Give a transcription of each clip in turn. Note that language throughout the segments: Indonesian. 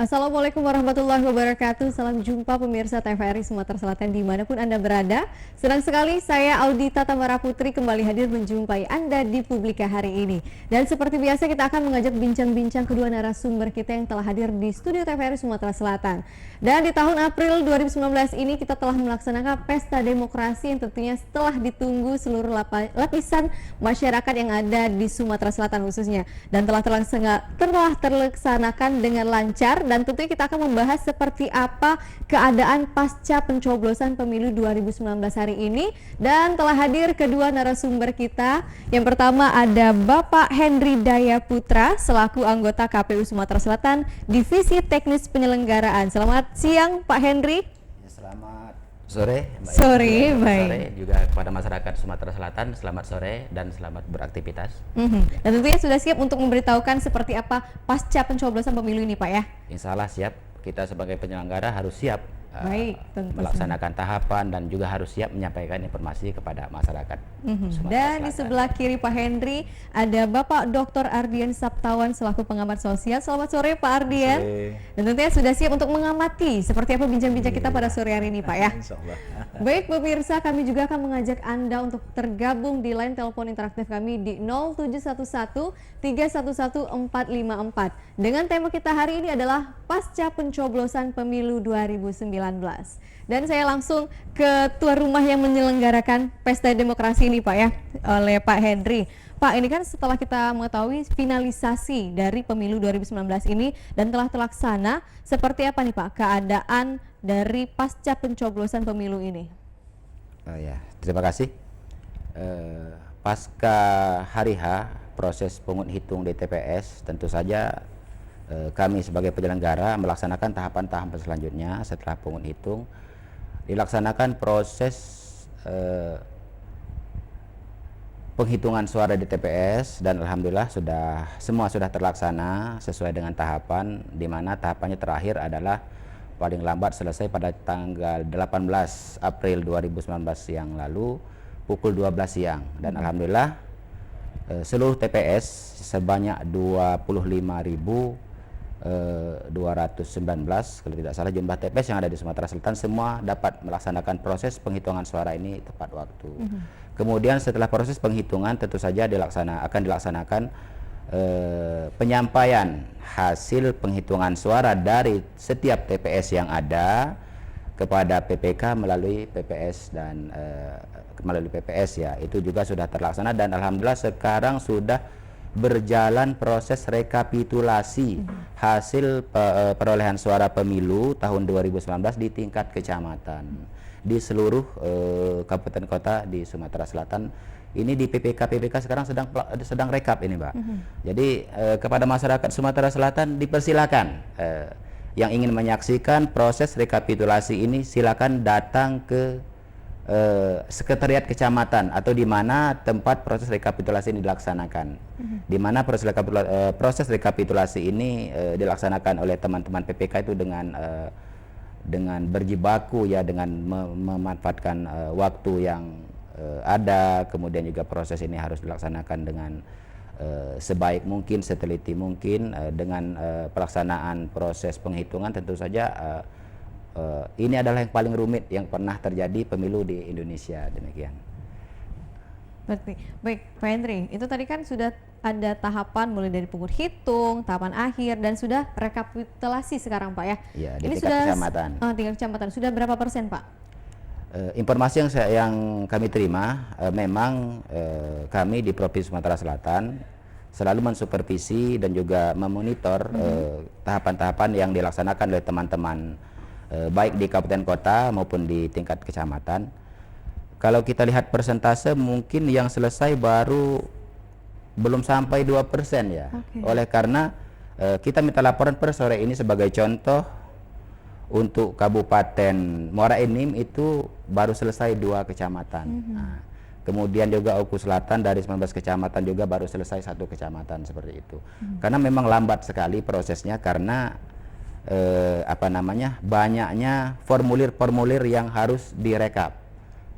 Assalamualaikum warahmatullahi wabarakatuh. Salam jumpa pemirsa TVRI Sumatera Selatan dimanapun Anda berada. Senang sekali saya Audita Tamara Putri kembali hadir menjumpai Anda di Publika hari ini. Dan seperti biasa kita akan mengajak bincang-bincang kedua narasumber kita yang telah hadir di studio TVRI Sumatera Selatan. Dan di tahun April 2019 ini kita telah melaksanakan Pesta Demokrasi yang tentunya setelah ditunggu seluruh lapisan masyarakat yang ada di Sumatera Selatan khususnya. Dan telah terlaksanakan dengan lancar. Dan tentunya kita akan membahas seperti apa keadaan pasca pencoblosan pemilu 2019 hari ini. Dan telah hadir kedua narasumber kita. Yang pertama ada Bapak Henry Daya Putra selaku anggota KPU Sumatera Selatan Divisi Teknis Penyelenggaraan. Selamat siang Pak Henry. Selamat sore. Sore, baik. Sore juga kepada masyarakat Sumatera Selatan. Selamat sore dan selamat beraktivitas. Dan tentunya sudah siap untuk memberitahukan seperti apa pasca pencoblosan pemilu ini Pak ya? Insya Allah siap. Kita sebagai penyelenggara harus siap melaksanakan tahapan dan juga harus siap menyampaikan informasi kepada masyarakat. Dan di sebelah kiri Pak Henry ada Bapak Dr. Ardian Saptawan selaku pengamat sosial. Selamat sore Pak Ardian. Dan tentunya sudah siap untuk mengamati seperti apa bincang-bincang kita pada sore hari ini Pak ya. Baik pemirsa, kami juga akan mengajak Anda untuk tergabung di line telepon interaktif kami di 0711 311 454. Dengan tema kita hari ini adalah pasca pencoblosan pemilu 2019. Dan saya langsung ke tuan rumah yang menyelenggarakan Pesta Demokrasi ini Pak ya, oleh Pak Henry. Pak, ini kan setelah kita mengetahui finalisasi dari pemilu 2019 ini dan telah terlaksana, seperti apa nih Pak keadaan dari pasca pencoblosan pemilu ini? Terima kasih. Pasca hari H, proses pungut hitung di TPS, tentu saja kami sebagai penyelenggara melaksanakan tahapan-tahapan selanjutnya. Setelah pungut hitung dilaksanakan proses penghitungan suara di TPS dan alhamdulillah semua sudah terlaksana sesuai dengan tahapan, di mana tahapannya terakhir adalah paling lambat selesai pada tanggal 18 April 2019 yang lalu pukul 12 siang. Dan alhamdulillah seluruh TPS sebanyak 25.219 kalau tidak salah jumlah TPS yang ada di Sumatera Selatan semua dapat melaksanakan proses penghitungan suara ini tepat waktu. Kemudian setelah proses penghitungan tentu saja akan dilaksanakan penyampaian hasil penghitungan suara dari setiap TPS yang ada kepada PPK melalui PPS dan melalui PPS ya. Itu juga sudah terlaksana dan alhamdulillah sekarang sudah berjalan proses rekapitulasi hasil perolehan suara pemilu tahun 2019 di tingkat kecamatan di seluruh kabupaten kota di Sumatera Selatan. Ini di PPK sekarang sedang rekap ini Pak. Jadi kepada masyarakat Sumatera Selatan dipersilakan yang ingin menyaksikan proses rekapitulasi ini silakan datang ke sekretariat kecamatan atau di mana tempat proses rekapitulasi ini dilaksanakan. Di mana proses rekapitulasi ini dilaksanakan oleh teman-teman PPK itu dengan berjibaku ya, dengan memanfaatkan waktu yang ada, kemudian juga proses ini harus dilaksanakan dengan sebaik mungkin, seteliti mungkin, dengan pelaksanaan proses penghitungan tentu saja ini adalah yang paling rumit yang pernah terjadi pemilu di Indonesia. Demikian. Baik Pak Henry, itu tadi kan sudah ada tahapan mulai dari pungut hitung, tahapan akhir dan sudah rekapitulasi sekarang Pak ya? Iya, di ini tingkat sudah kecamatan. Tingkat kecamatan sudah berapa persen Pak? Informasi yang kami terima memang kami di Provinsi Sumatera Selatan selalu mensupervisi dan juga memonitor tahapan-tahapan yang dilaksanakan oleh teman-teman baik di kabupaten kota maupun di tingkat kecamatan. Kalau kita lihat persentase mungkin yang selesai belum sampai 2% ya. Oleh karena kita minta laporan per sore ini sebagai contoh untuk Kabupaten Muara Enim itu baru selesai 2 kecamatan. Nah, kemudian juga Oku Selatan dari 19 kecamatan juga baru selesai 1 kecamatan seperti itu. Karena memang lambat sekali prosesnya karena banyaknya formulir-formulir yang harus direkap.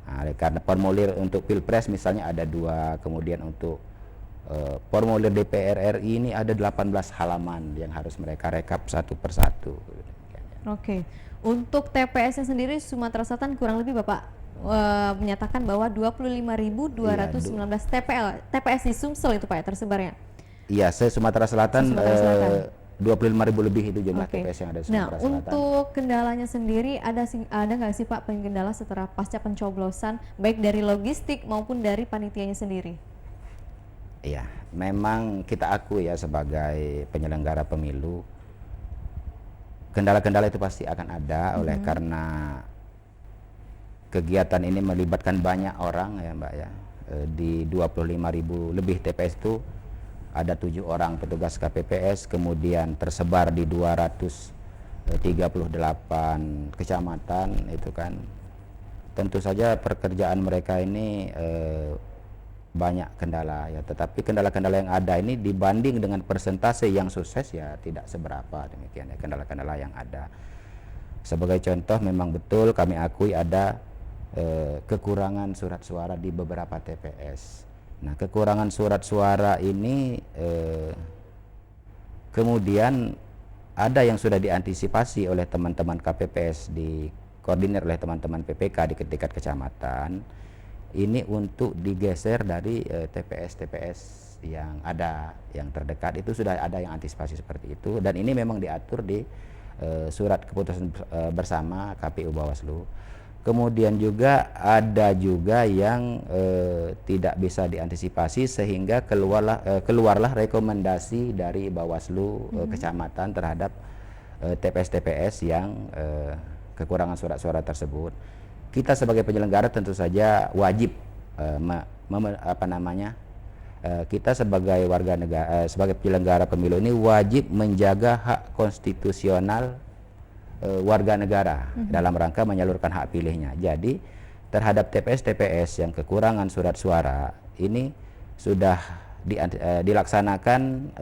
Nah, karena formulir untuk Pilpres misalnya ada 2, kemudian untuk formulir DPR RI ini ada 18 halaman yang harus mereka rekap satu persatu. Oke, untuk TPS-nya sendiri Sumatera Selatan kurang lebih Bapak menyatakan bahwa 25.219 TPS di Sumsel itu Pak ya tersebarnya. Iya, Sumatera Selatan, Sumatera Selatan. 25.000 lebih itu jumlah Oke. TPS yang ada di Nah, Sumatera Selatan. untuk kendalanya sendiri ada nggak sih Pak kendala setelah pasca pencoblosan baik dari logistik maupun dari panitianya sendiri? Iya, memang kita akui ya sebagai penyelenggara pemilu, kendala-kendala itu pasti akan ada oleh karena kegiatan ini melibatkan banyak orang ya Mbak ya. Di 25.000 lebih TPS itu ada 7 orang petugas KPPS, kemudian tersebar di 238 kecamatan itu kan. Tentu saja pekerjaan mereka ini banyak kendala ya, tetapi kendala-kendala yang ada ini dibanding dengan persentase yang sukses ya tidak seberapa, demikian ya kendala-kendala yang ada. Sebagai contoh, memang betul kami akui ada kekurangan surat suara di beberapa TPS. Nah, kekurangan surat suara ini kemudian ada yang sudah diantisipasi oleh teman-teman KPPS, dikoordinir oleh teman-teman PPK di tingkat kecamatan. Ini untuk digeser dari TPS-TPS yang ada, yang terdekat itu sudah ada yang antisipasi seperti itu, dan ini memang diatur di surat keputusan bersama KPU Bawaslu. Kemudian juga ada juga yang tidak bisa diantisipasi sehingga keluarlah rekomendasi dari Bawaslu kecamatan terhadap TPS-TPS yang kekurangan surat suara tersebut. Kita sebagai penyelenggara tentu saja wajib kita sebagai warga negara, sebagai penyelenggara pemilu ini wajib menjaga hak konstitusional warga negara dalam rangka menyalurkan hak pilihnya. Jadi terhadap TPS-TPS yang kekurangan surat suara ini sudah dilaksanakan.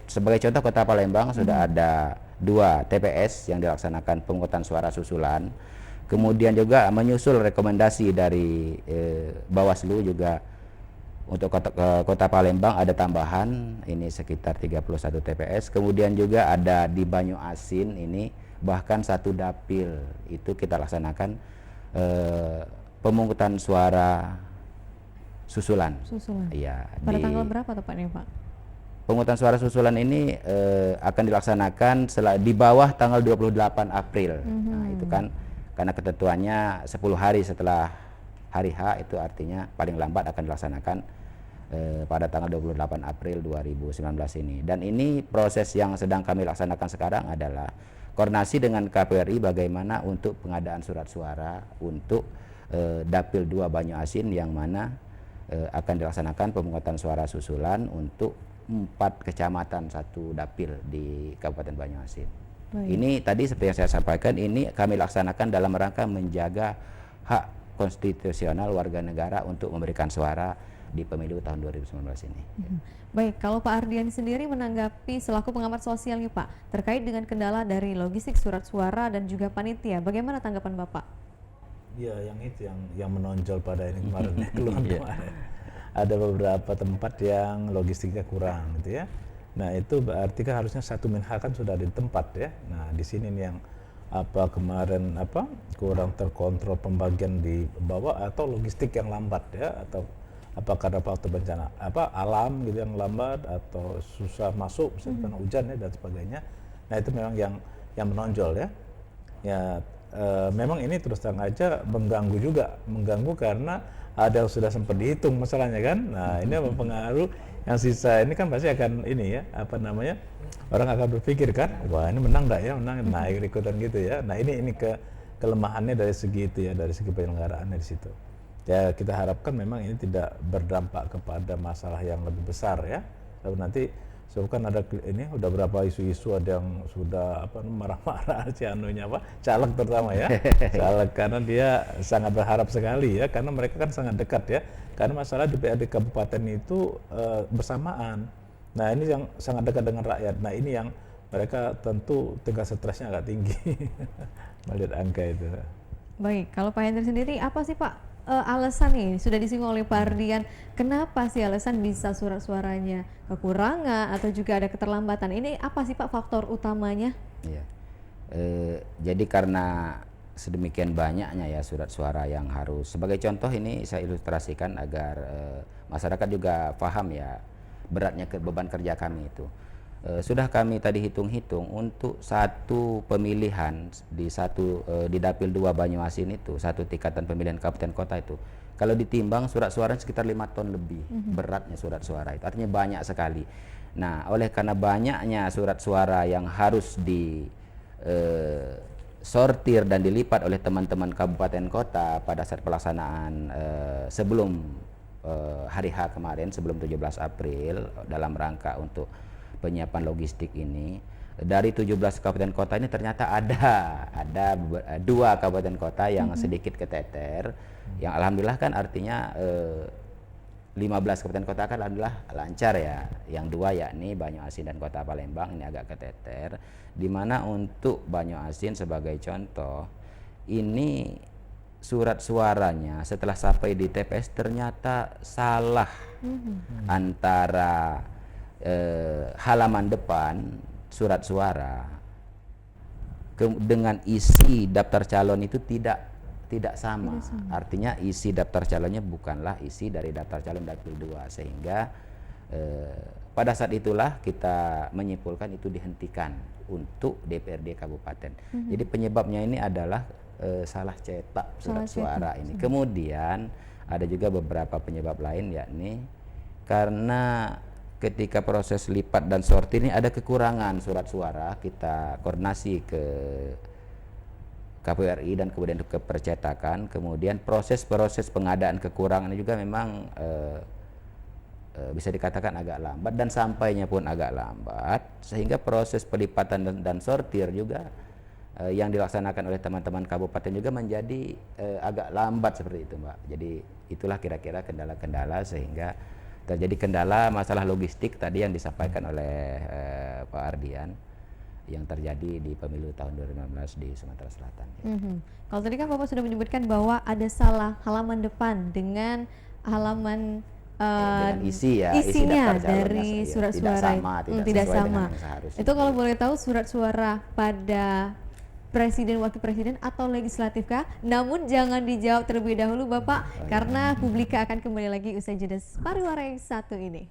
Sebagai contoh, Kota Palembang sudah ada 2 TPS yang dilaksanakan pemungutan suara susulan. Kemudian juga menyusul rekomendasi dari Bawaslu juga untuk Kota Palembang ada tambahan ini sekitar 31 TPS. Kemudian juga ada di Banyuasin ini bahkan 1 dapil itu kita laksanakan pemungutan suara susulan. Iya. Pada tanggal berapa Pak nih Pak? Pemungutan suara susulan ini akan dilaksanakan di bawah tanggal 28 April. Nah, itu kan karena ketentuannya 10 hari setelah hari H, itu artinya paling lambat akan dilaksanakan pada tanggal 28 April 2019 ini. Dan ini proses yang sedang kami laksanakan sekarang adalah koordinasi dengan KPRI bagaimana untuk pengadaan surat suara untuk Dapil 2 Banyuasin yang mana akan dilaksanakan pemungutan suara susulan untuk 4 kecamatan 1 dapil di Kabupaten Banyuasin. Ini tadi seperti yang saya sampaikan, ini kami laksanakan dalam rangka menjaga hak konstitusional warga negara untuk memberikan suara di pemilu tahun 2019 ini. Baik, kalau Pak Ardian sendiri menanggapi selaku pengamat sosial nih Pak, terkait dengan kendala dari logistik surat suara dan juga panitia, bagaimana tanggapan Bapak? Ya, yang itu yang menonjol pada ini kemarin keluhan kemarin. Ada beberapa tempat yang logistiknya kurang gitu ya. Nah, itu berarti kan harusnya satu minha kan sudah di tempat ya. Nah, di sini nih yang kemarin kurang terkontrol pembagian di bawah, atau logistik yang lambat ya, atau karena faktor bencana alam gitu yang lambat, atau susah masuk misalnya karena hujan ya dan sebagainya. Nah, itu memang yang menonjol ya. Ya, memang ini terus terang aja mengganggu karena ada yang sudah sempat dihitung masalahnya kan. Nah, ini mempengaruhi yang sisa ini kan pasti akan ini ya, orang akan berpikir kan, wah ini menang enggak ya, naik ikutan gitu ya. Nah, ini kelemahannya dari segi itu ya, dari segi penyelenggaraannya di situ. Ya, kita harapkan memang ini tidak berdampak kepada masalah yang lebih besar ya. Lalu nanti kan ada ini udah berapa isu-isu, ada yang sudah marah-marah caleg terutama ya. Caleg karena dia sangat berharap sekali ya, karena mereka kan sangat dekat ya. Karena masalah DPRD kabupaten itu bersamaan. Nah, ini yang sangat dekat dengan rakyat. Nah, ini yang mereka tentu tingkat stresnya agak tinggi melihat angka itu. Baik, kalau Pak Hendri sendiri apa sih Pak alasan nih sudah disinggung oleh Pak Ardian, kenapa sih alasan bisa surat suaranya kekurangan atau juga ada keterlambatan? Ini apa sih Pak faktor utamanya? Iya. Jadi karena sedemikian banyaknya ya surat suara yang harus, sebagai contoh ini saya ilustrasikan agar masyarakat juga paham ya beratnya beban kerja kami itu. Sudah kami tadi hitung-hitung untuk satu pemilihan di Dapil 2 Banyuasin itu, satu tingkatan pemilihan kabupaten kota itu, kalau ditimbang surat suara sekitar 5 ton lebih beratnya surat suara itu, artinya banyak sekali. Nah, oleh karena banyaknya surat suara yang harus di sortir dan dilipat oleh teman-teman kabupaten kota pada saat pelaksanaan sebelum hari H kemarin, sebelum 17 April, dalam rangka untuk penyiapan logistik ini, dari 17 kabupaten kota ini ternyata ada 2 kabupaten kota yang sedikit keteter, yang alhamdulillah kan artinya 15 kabupaten kota kan alhamdulillah lancar ya. Yang 2 yakni Banyuasin dan Kota Palembang ini agak keteter, di mana untuk Banyuasin sebagai contoh ini surat suaranya setelah sampai di TPS ternyata salah antara halaman depan surat suara dengan isi daftar calon itu tidak sama. Artinya isi daftar calonnya bukanlah isi dari daftar calon Dapil 2, sehingga pada saat itulah kita menyimpulkan itu dihentikan untuk DPRD kabupaten. Jadi penyebabnya ini adalah salah cetak surat suara ini. Kemudian ada juga beberapa penyebab lain, yakni karena ketika proses lipat dan sortir ini ada kekurangan surat suara, kita koordinasi ke KPU RI dan kemudian ke percetakan, kemudian proses pengadaan kekurangan ini juga memang bisa dikatakan agak lambat dan sampainya pun agak lambat, sehingga proses pelipatan dan sortir juga yang dilaksanakan oleh teman-teman kabupaten juga menjadi agak lambat seperti itu, Mbak. Jadi itulah kira-kira kendala-kendala sehingga terjadi kendala masalah logistik tadi yang disampaikan oleh Pak Ardian yang terjadi di pemilu tahun 2019 di Sumatera Selatan. Kalau tadi kan Bapak sudah menyebutkan bahwa ada salah halaman depan dengan halaman dengan isi ya, isinya isi dari surat suara tidak sama. Seharusnya. Itu kalau boleh tahu surat suara pada presiden, wakil presiden atau legislatif kah? Namun jangan dijawab terlebih dahulu Bapak, karena Publika akan kembali lagi usai jeda pariwara yang satu ini.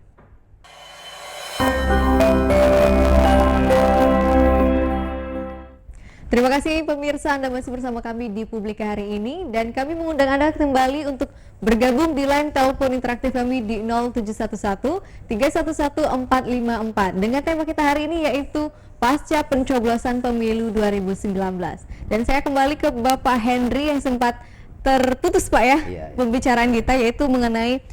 Terima kasih pemirsa, Anda masih bersama kami di Publika hari ini, dan kami mengundang Anda kembali untuk bergabung di line telepon interaktif kami di 0711 311 454 dengan tema kita hari ini yaitu pasca pencoblosan pemilu 2019. Dan saya kembali ke Bapak Henry yang sempat terputus Pak ya, pembicaraan kita, yaitu mengenai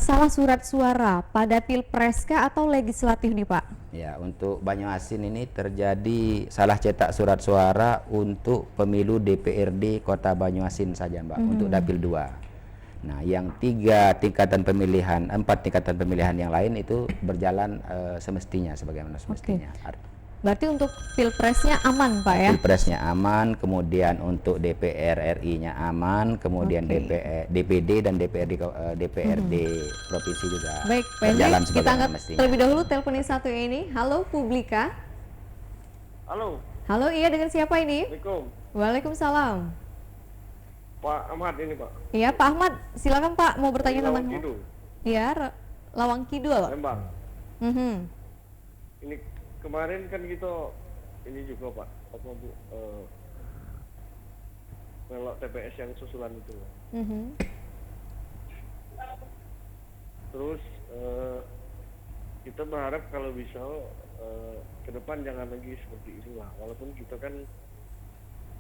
salah surat suara pada Pilpres kah atau legislatif nih Pak? Ya, untuk Banyuasin ini terjadi salah cetak surat suara untuk pemilu DPRD Kota Banyuasin saja, Mbak, untuk Dapil 2. Nah, yang 4 tingkatan pemilihan yang lain itu berjalan semestinya, sebagaimana semestinya. Berarti untuk Pilpresnya aman Pak ya? Pilpresnya aman, kemudian untuk DPR RI-nya aman, kemudian DPD dan DPRD provinsi juga berjalan kita angkat mestinya. Terlebih dahulu telepon yang satu ini. Halo Publika. Halo, iya, dengan siapa ini? Assalamualaikum. Waalaikumsalam. Pak Ahmad ini Pak. Iya Pak Ahmad, silakan Pak, mau bertanya tentang Iya, Lawang Kidul. Lembang. Ini kemarin kan kita ini juga Pak, melok TPS yang susulan itu. Terus kita berharap kalau bisa ke depan jangan lagi seperti inilah. Walaupun kita kan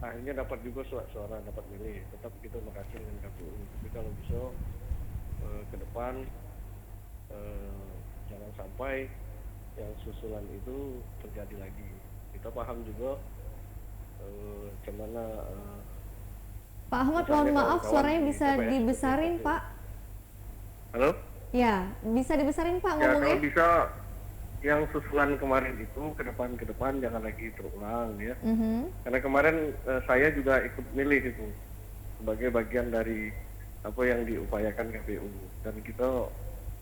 akhirnya dapat juga suara dapat milih, tetap kita makasih dengan KPU. Tapi kalau bisa ke depan jangan sampai yang susulan itu terjadi lagi. Kita paham juga gimana Pak Ahmad, mohon maaf suaranya bisa dibesarin Pak. Halo? Ya, bisa dibesarin Pak Ya, ngomongnya. kalau bisa yang susulan kemarin itu ke depan jangan lagi terulang ya. Karena kemarin saya juga ikut milih itu sebagai bagian dari apa yang diupayakan KPU, dan kita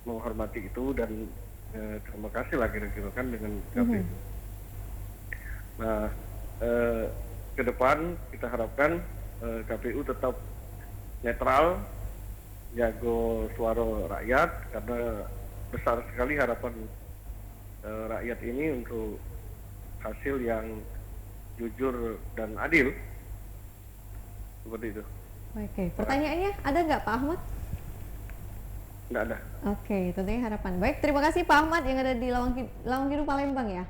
menghormati itu dan terima kasih lah kira-kira kan dengan KPU. Nah, ke depan kita harapkan KPU tetap netral, jago suara rakyat, karena besar sekali harapan rakyat ini untuk hasil yang jujur dan adil. Seperti itu. Oke, pertanyaannya ada nggak Pak Ahmad? Nggak ada. Oke, tentunya harapan. Baik, terima kasih Pak Ahmad yang ada di Lawangkidu Palembang ya.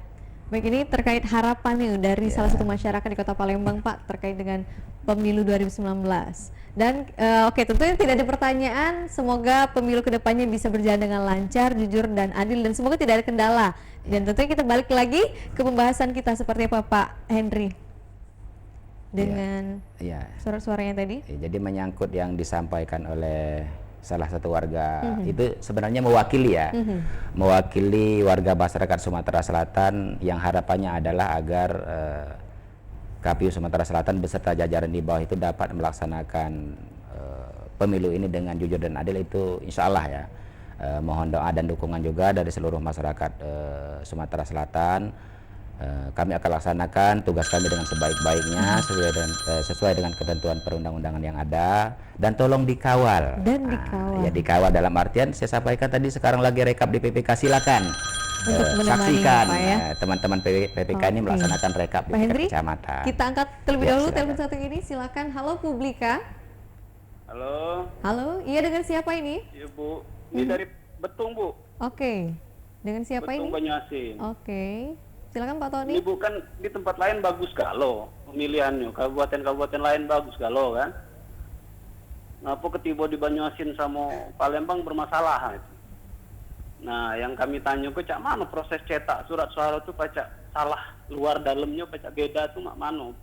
Baik, ini terkait harapan nih dari salah satu masyarakat di Kota Palembang Pak terkait dengan pemilu 2019. Dan oke, tentunya tidak ada pertanyaan. Semoga pemilu kedepannya bisa berjalan dengan lancar, jujur dan adil, dan semoga tidak ada kendala. Dan tentunya kita balik lagi ke pembahasan kita seperti apa Pak Henry dengan suara-suaranya tadi. Jadi menyangkut yang disampaikan oleh salah satu warga itu sebenarnya mewakili mewakili warga masyarakat Sumatera Selatan yang harapannya adalah agar KPU Sumatera Selatan beserta jajaran di bawah itu dapat melaksanakan pemilu ini dengan jujur dan adil. Itu insya Allah ya. Mohon doa dan dukungan juga dari seluruh masyarakat Sumatera Selatan. Kami akan laksanakan tugas kami dengan sebaik-baiknya sesuai dengan ketentuan perundang-undangan yang ada, dan tolong dikawal. Dan dikawal. Ya dikawal dalam artian saya sampaikan tadi, sekarang lagi rekap di PPK, silakan saksikan teman-teman PPK ini melaksanakan rekap di tingkat kecamatan. Kita angkat terlebih dahulu telepon satu ini, silakan. Halo Publika. Halo. Halo, iya dengan siapa ini? Iya Bu, ini dari Betung Bu. Oke, dengan siapa Betung ini? Banyuasin. Oke, silakan Pak Tony. Ini bukan di tempat lain bagus galau pemilihannya, kabupaten-kabupaten lain bagus galau kan. Ngapa ketiba di Banyuasin sama Palembang bermasalah itu. Nah, yang kami tanya ke cak mana proses cetak surat suara itu pacak salah luar dalamnya pacak beda tuh mak mano.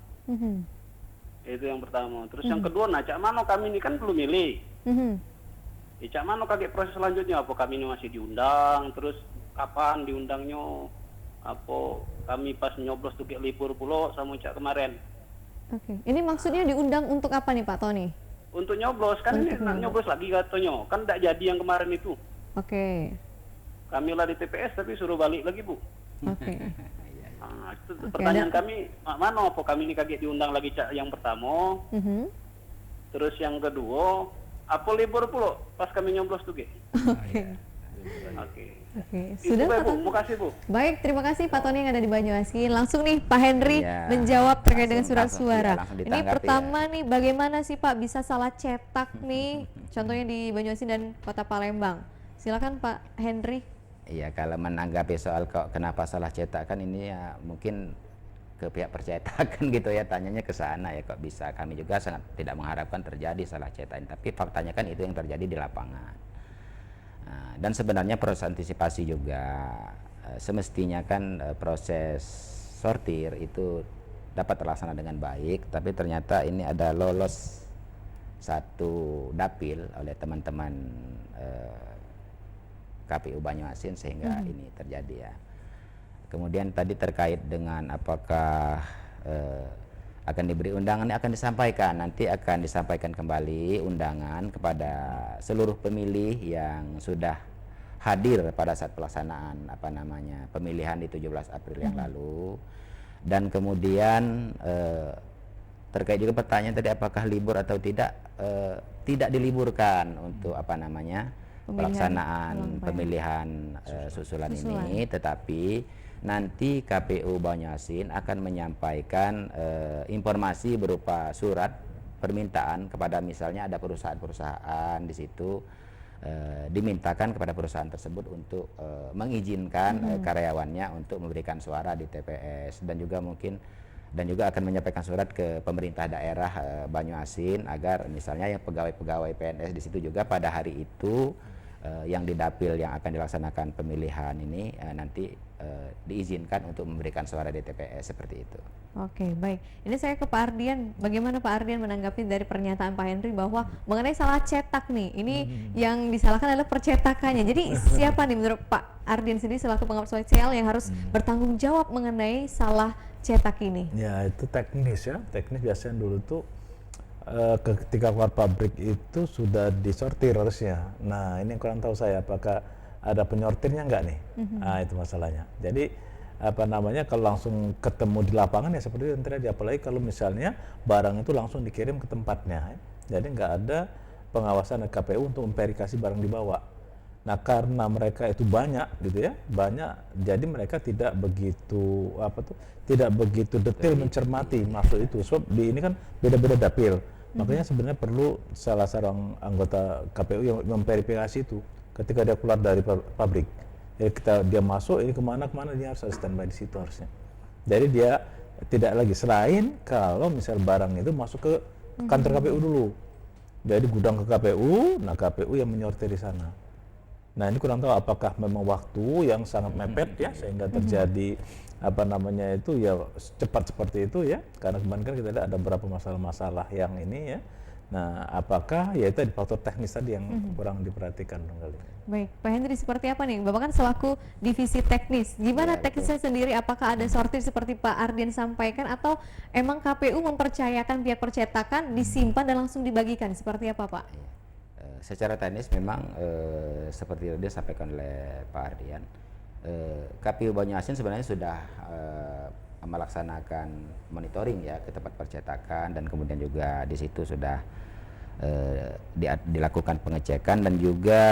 Itu yang pertama. Terus yang kedua, nah cak mano kami ini kan belum milih. Cak mano kaget proses selanjutnya, apa kami ini masih diundang, terus kapan diundangnya, apa kami pas nyoblos tuh kayak libur pulau sama cak kemarin. Oke, ini maksudnya diundang untuk apa nih Pak Tony? Untuk nyoblos kan, ini nyoblos lagi katanya, kan tidak jadi yang kemarin itu. Oke. Kami lah di TPS tapi suruh balik lagi Bu. Oke. Nah, itu pertanyaan kami, mana apa kami ini kaget diundang lagi cak yang pertama. Terus yang kedua, apa libur pula pas kami nyoblos tuh Ge? Oke. Oke. Sudah Pak Bu, Tony? makasih Bu. Baik, terima kasih Pak Tony yang ada di Banyuasin. Langsung nih Pak Henry menjawab terkait dengan surat suara. Ini pertama nih, bagaimana sih Pak bisa salah cetak nih? Contohnya di Banyuasin dan Kota Palembang. Silakan Pak Henry. Iya, kalau menanggapi soal kok kenapa salah cetak kan ini ya mungkin ke pihak percetakan gitu ya, tanyanya ke sana ya, kok bisa. Kami juga sangat tidak mengharapkan terjadi salah cetak, tapi faktanya kan itu yang terjadi di lapangan. Nah, dan sebenarnya proses antisipasi juga semestinya kan proses sortir itu dapat terlaksana dengan baik, tapi ternyata ini ada lolos satu dapil oleh teman-teman KPU Banyuasin sehingga ini terjadi ya. Kemudian tadi terkait dengan apakah akan diberi undangan, akan disampaikan, nanti akan disampaikan kembali undangan kepada seluruh pemilih yang sudah hadir pada saat pelaksanaan pemilihan di 17 April yang lalu. Dan kemudian terkait juga pertanyaan tadi apakah libur atau tidak, tidak diliburkan untuk pelaksanaan pemilihan susulan ini, tetapi nanti KPU Banyuasin akan menyampaikan informasi berupa surat permintaan kepada, misalnya ada perusahaan-perusahaan di situ, dimintakan kepada perusahaan tersebut untuk mengizinkan karyawannya untuk memberikan suara di TPS, dan juga akan menyampaikan surat ke pemerintah daerah Banyuasin agar misalnya yang pegawai-pegawai PNS di situ juga pada hari itu yang di dapil yang akan dilaksanakan pemilihan ini nanti diizinkan untuk memberikan suara di TPS, seperti itu. Oke, baik. Ini saya ke Pak Ardian. Bagaimana Pak Ardian menanggapi dari pernyataan Pak Henry bahwa mengenai salah cetak nih, ini yang disalahkan adalah percetakannya. Jadi siapa nih menurut Pak Ardian sendiri selaku pengamat sosial yang harus bertanggung jawab mengenai salah cetak ini? Ya itu teknis ya, teknis biasanya dulu tuh ketika keluar pabrik itu sudah disortir harusnya. Nah ini yang kurang tahu saya, apakah ada penyortirnya nggak nih? Nah itu masalahnya. Jadi apa namanya, kalau langsung ketemu di lapangan ya seperti yang terjadi, apalagi kalau misalnya barang itu langsung dikirim ke tempatnya, jadi nggak ada pengawasan dari KPU untuk memverifikasi barang dibawa. Nah karena mereka itu banyak gitu ya, jadi mereka tidak begitu tidak begitu detail mencermati maksud itu. Sebab di ini kan beda-beda dapil, makanya sebenarnya perlu salah seorang anggota KPU yang memverifikasi itu ketika dia keluar dari pabrik. Jadi dia masuk ini kemana dia harus standby di situ harusnya. Jadi dia tidak lagi, selain kalau misal barang itu masuk ke kantor KPU dulu. Jadi gudang ke KPU, nah KPU yang menyortir di sana. Nah ini kurang tahu apakah memang waktu yang sangat mepet ya sehingga terjadi apa namanya itu ya cepat seperti itu ya, karena kemarin kan kita lihat ada beberapa masalah-masalah yang ini ya. Nah apakah ya itu faktor teknis tadi yang kurang diperhatikan kali. Baik, Pak Hendri, seperti apa nih? Bapak kan selaku divisi teknis, gimana teknisnya sendiri? Apakah ada sortir seperti Pak Ardian sampaikan atau emang KPU mempercayakan pihak percetakan disimpan dan langsung dibagikan? Seperti apa Pak? Secara teknis memang seperti yang disampaikan oleh Pak Ardian, KPU Banyuasin sebenarnya sudah melaksanakan monitoring ya ke tempat percetakan, dan kemudian juga di situ sudah dilakukan pengecekan, dan juga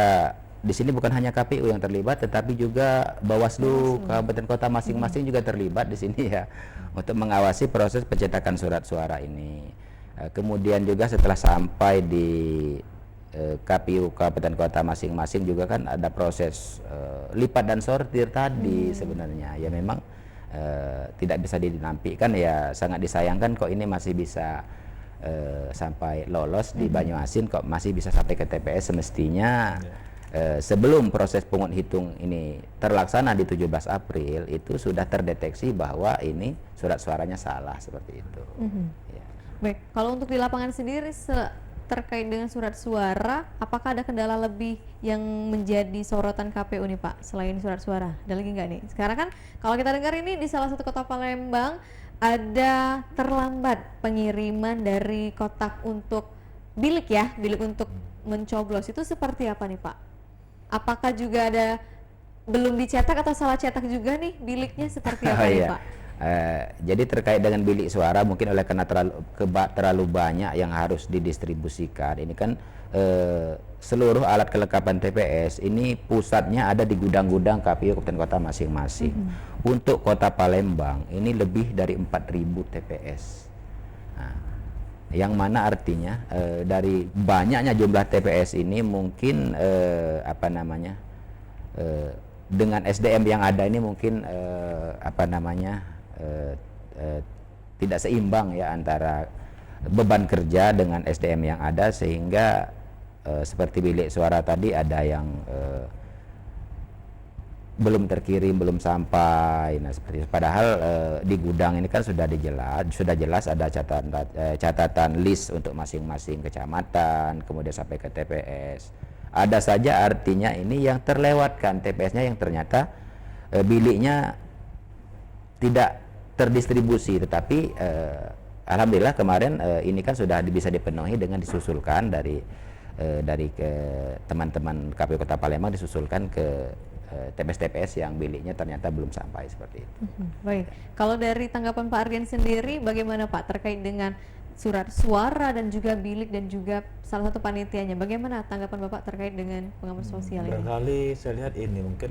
di sini bukan hanya KPU yang terlibat tetapi juga Bawaslu kabupaten kota masing-masing juga terlibat di sini ya untuk mengawasi proses pencetakan surat suara ini. Kemudian juga setelah sampai di KPU kabupaten kota masing-masing juga kan ada proses lipat dan sortir tadi sebenarnya ya, memang tidak bisa dinampikkan ya, sangat disayangkan kok ini masih bisa sampai lolos di Banyuasin, kok masih bisa sampai ke TPS. Semestinya sebelum proses pungut hitung ini terlaksana di 17 April itu sudah terdeteksi bahwa ini surat suaranya salah seperti itu. Ya. Baik, kalau untuk di lapangan sendiri terkait dengan surat suara, apakah ada kendala lebih yang menjadi sorotan KPU nih Pak, selain surat suara? Ada lagi nggak nih? Sekarang kan kalau kita dengar ini di salah satu kota Palembang ada terlambat pengiriman dari kotak untuk bilik ya, bilik untuk mencoblos. Itu seperti apa nih Pak? Apakah juga ada belum dicetak atau salah cetak juga nih biliknya, seperti apa nih Pak? Jadi terkait dengan bilik suara, mungkin oleh karena terlalu banyak yang harus didistribusikan, ini kan seluruh alat kelengkapan TPS ini pusatnya ada di gudang-gudang KPU kabupaten kota masing-masing. Untuk kota Palembang ini lebih dari 4.000 TPS. Nah, yang mana artinya dari banyaknya jumlah TPS ini mungkin dengan SDM yang ada ini mungkin tidak seimbang ya antara beban kerja dengan SDM yang ada, sehingga seperti bilik suara tadi ada yang belum terkirim, belum sampai. Nah seperti itu. Padahal di gudang ini kan sudah jelas ada catatan list untuk masing-masing kecamatan, kemudian sampai ke TPS. Ada saja artinya ini yang terlewatkan TPS-nya yang ternyata biliknya tidak terdistribusi, tetapi alhamdulillah kemarin ini kan sudah bisa dipenuhi dengan disusulkan dari teman-teman KPU Kota Palembang, disusulkan ke TPS-TPS yang biliknya ternyata belum sampai seperti itu. Baik, kalau dari tanggapan Pak Ardian sendiri bagaimana Pak terkait dengan surat suara dan juga bilik dan juga salah satu panitianya, bagaimana tanggapan Bapak terkait dengan pengamat sosial ini? Barangkali saya lihat ini mungkin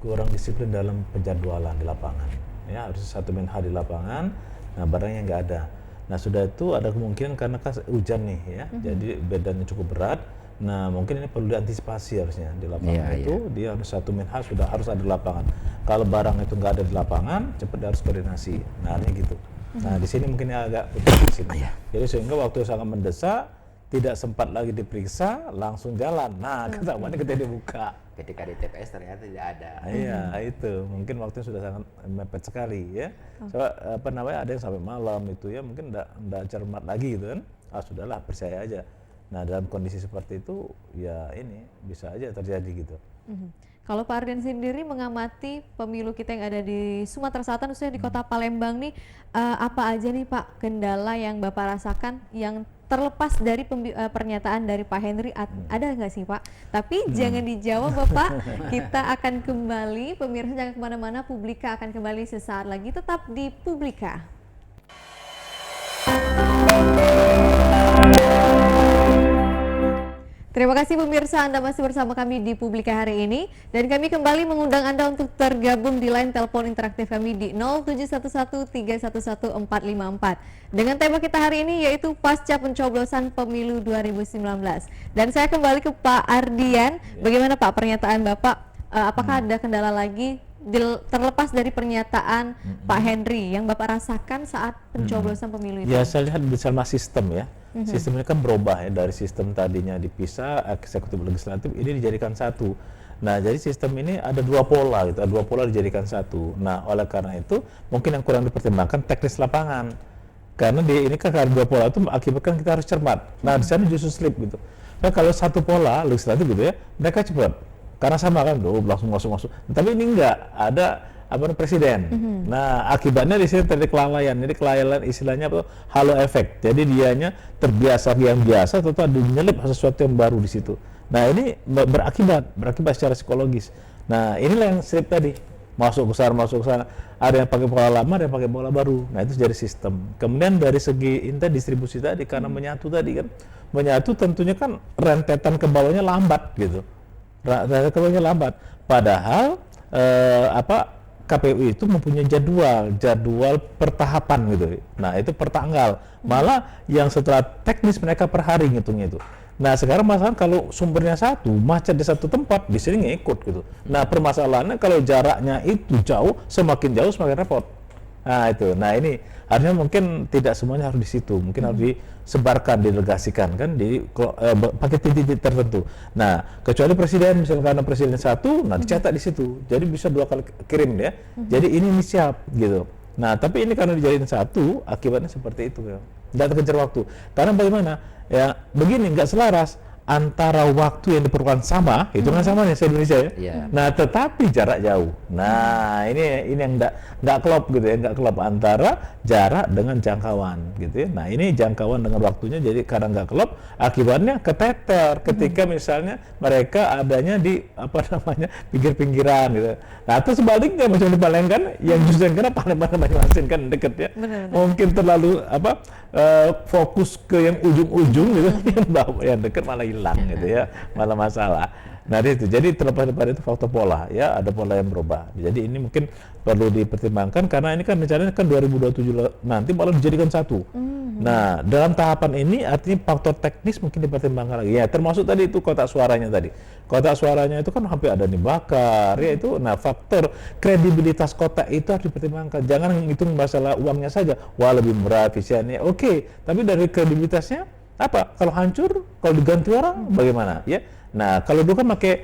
kurang disiplin dalam penjadwalan di lapangan. Ya, harus satu menha di lapangan, nah barangnya nggak ada. Nah sudah itu ada kemungkinan karena kan hujan nih ya, jadi bedanya cukup berat. Nah mungkin ini perlu diantisipasi harusnya di lapangan dia harus satu menha harus ada di lapangan. Kalau barang itu nggak ada di lapangan, cepat harus koordinasi. Nah ini gitu. Nah di sini mungkin agak putus di sini. Jadi sehingga waktu sangat mendesak, tidak sempat lagi diperiksa, langsung jalan. Nah ketahuannya kita dibuka. Ketika di TPS ternyata tidak ada. Iya itu mungkin waktunya sudah sangat mepet sekali ya. So, ada yang sampai malam itu ya, mungkin enggak cermat lagi gitu kan. Sudahlah percaya aja. Nah dalam kondisi seperti itu ya ini bisa aja terjadi gitu. Kalau Pak Ardian sendiri mengamati pemilu kita yang ada di Sumatera Selatan, khususnya di kota Palembang nih, apa aja nih Pak kendala yang Bapak rasakan yang terlepas dari pernyataan dari Pak Henry, ada nggak sih Pak? Tapi jangan dijawab Bapak, kita akan kembali, pemirsa jangan kemana-mana, Publika akan kembali sesaat lagi, tetap di Publika. Terima kasih pemirsa, Anda masih bersama kami di Publika hari ini, dan kami kembali mengundang Anda untuk tergabung di line telepon interaktif kami di 0711311454 dengan tema kita hari ini yaitu pasca pencoblosan pemilu 2019. Dan saya kembali ke Pak Ardian, bagaimana Pak pernyataan Bapak, apakah ada kendala lagi terlepas dari pernyataan Pak Henry yang Bapak rasakan saat pencoblosan pemilu itu? Ya, saya lihat bersama sistem ya. Sistemnya kan berubah ya, dari sistem tadinya dipisah, eksekutif legislatif, ini dijadikan satu. Nah, jadi sistem ini ada dua pola gitu, dua pola dijadikan satu. Nah, oleh karena itu mungkin yang kurang dipertimbangkan teknis lapangan. Karena ini kan karena dua pola itu akibatkan kita harus cermat. Nah, di sana justru slip gitu. Nah, kalau satu pola legislatif gitu ya, mereka cepat. Karena sama kan, langsung masuk. Tapi ini enggak, ada presiden. Nah, akibatnya di sini terjadi kelalaian. Jadi kelalaian istilahnya apa? Halo efek. Jadi dianya terbiasa yang biasa, tentu ada menyelip sesuatu yang baru di situ. Nah, ini berakibat secara psikologis. Nah, inilah yang slip tadi. Masuk ke sana. Ada yang pakai pola lama, ada yang pakai pola baru. Nah, itu jadi sistem. Kemudian dari segi distribusi tadi, karena menyatu tadi kan. Menyatu tentunya kan rentetan ke bawahnya lambat gitu. Rentetan ke bawahnya lambat. Padahal KPU itu mempunyai jadwal per tahapan gitu. Nah, itu per tanggal. Malah yang setelah teknis mereka per hari ngitungnya itu. Nah, sekarang masalah kalau sumbernya satu, macet di satu tempat, di sini ngikut gitu. Nah, permasalahannya kalau jaraknya itu jauh, semakin jauh semakin repot. Nah, itu. Nah, ini artinya mungkin tidak semuanya harus di situ, mungkin harus disebarkan, didelegasikan kan, pakai titik-titik tertentu. Nah, kecuali presiden, misalnya karena presiden satu, nah dicetak di situ, jadi bisa 2 kali kirim ya. Jadi ini siap gitu. Nah, tapi ini karena dijadiin satu, akibatnya seperti itu ya. Tidak terkejar waktu. Karena bagaimana? Ya, begini nggak selaras antara waktu yang diperlukan sama, hitungan sama nih se-Indonesia ya. Yeah. Nah, tetapi jarak jauh. Nah, ini yang nggak klop gitu ya, nggak klop antara jarak dengan jangkauan gitu ya. Nah, ini jangkauan dengan waktunya jadi karena nggak klop, akibatnya keteter ketika misalnya mereka adanya di pinggir-pinggiran gitu. Nah, atau sebaliknya macam di Palembang yang justru yang kena Palembang Banjarmasin kan deket ya. Benar. Mungkin terlalu fokus ke yang ujung-ujung gitu, yang dekat malah hilang gitu ya, malah masalah. Nah, itu jadi terlepas daripada itu faktor pola ya, ada pola yang berubah. Jadi ini mungkin perlu dipertimbangkan karena ini kan rencananya kan 2027 nanti malah dijadikan satu. Nah, dalam tahapan ini artinya faktor teknis mungkin dipertimbangkan lagi ya, termasuk tadi itu kotak suaranya tadi. Kotak suaranya itu kan hampir ada dibakar ya itu. Nah, faktor kredibilitas kotak itu harus dipertimbangkan. Jangan menghitung masalah uangnya saja. Wah, lebih murah, efisiennya. Oke, tapi dari kredibilitasnya apa? Kalau hancur, kalau diganti orang bagaimana ya? Nah, kalau dulu kan pakai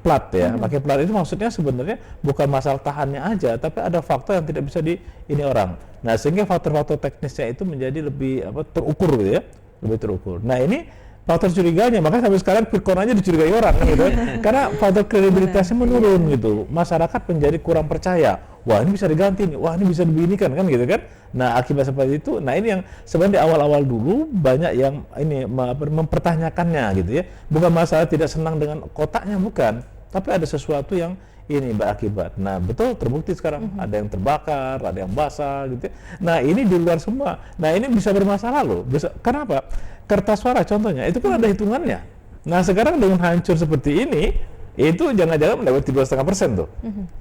plat ya, pakai plat itu maksudnya sebenarnya bukan masalah tahannya aja, tapi ada faktor yang tidak bisa ini orang. Nah, sehingga faktor-faktor teknisnya itu menjadi lebih terukur gitu ya, lebih terukur. Nah, ini faktor curiganya, makanya sampai sekarang Quickcon aja dicurigai orang kan gitu, karena faktor kredibilitasnya menurun gitu. Masyarakat menjadi kurang percaya. Wah, ini bisa diganti nih, wah ini bisa dibinikan kan gitu kan. Nah, akibat seperti itu, nah ini yang sebenarnya di awal-awal dulu banyak yang ini mempertanyakannya gitu ya. Bukan masalah tidak senang dengan kotaknya, bukan, tapi ada sesuatu yang ini berakibat. Nah, betul terbukti sekarang ada yang terbakar, ada yang basah gitu ya. Nah, ini di luar semua. Nah, ini bisa bermasalah loh. Kenapa? Kertas suara contohnya, itu kan ada hitungannya. Nah, sekarang dengan hancur seperti ini, itu jangan-jangan melewati 2,5% tuh.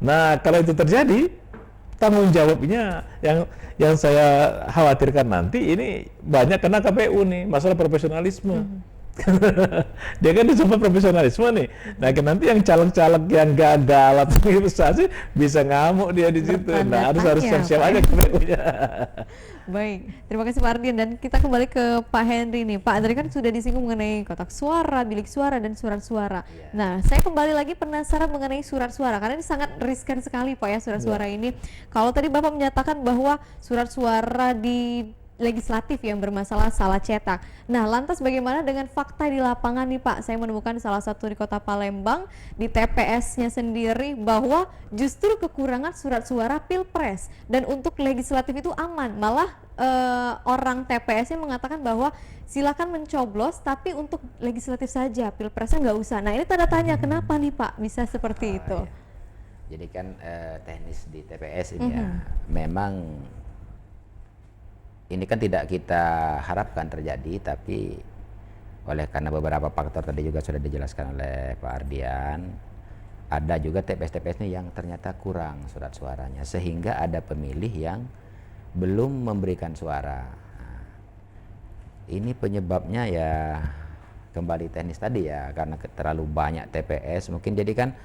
Nah, kalau itu terjadi, tanggung jawabnya yang saya khawatirkan nanti ini banyak kena KPU nih, masalah profesionalisme. Dia kan disebut profesionalisme nih. Nah, nanti yang caleg-caleg yang gagal atau investasi bisa ngamuk dia di situ. Nah, harus siap-siap aja KPU-nya. Baik, terima kasih Pak Ardian, dan kita kembali ke Pak Henry nih. Pak, tadi kan sudah disinggung mengenai kotak suara, bilik suara, dan surat suara. Nah, saya kembali lagi penasaran mengenai surat suara, karena ini sangat riskan sekali Pak ya surat suara ini. Kalau tadi Bapak menyatakan bahwa surat suara di legislatif yang bermasalah salah cetak. Nah, lantas bagaimana dengan fakta di lapangan nih Pak? Saya menemukan salah satu di Kota Palembang di TPS-nya sendiri bahwa justru kekurangan surat suara Pilpres, dan untuk legislatif itu aman. Malah orang TPS-nya mengatakan bahwa silakan mencoblos tapi untuk legislatif saja, Pilpresnya nggak usah. Nah, ini tanda tanya kenapa nih Pak bisa seperti itu? Ya. Jadi kan teknis di TPS ini ya, memang ini kan tidak kita harapkan terjadi, tapi oleh karena beberapa faktor tadi juga sudah dijelaskan oleh Pak Ardian, ada juga TPS-TPS ini yang ternyata kurang surat suaranya, sehingga ada pemilih yang belum memberikan suara. Nah, ini penyebabnya ya kembali teknis tadi ya, karena terlalu banyak TPS mungkin. Jadi kan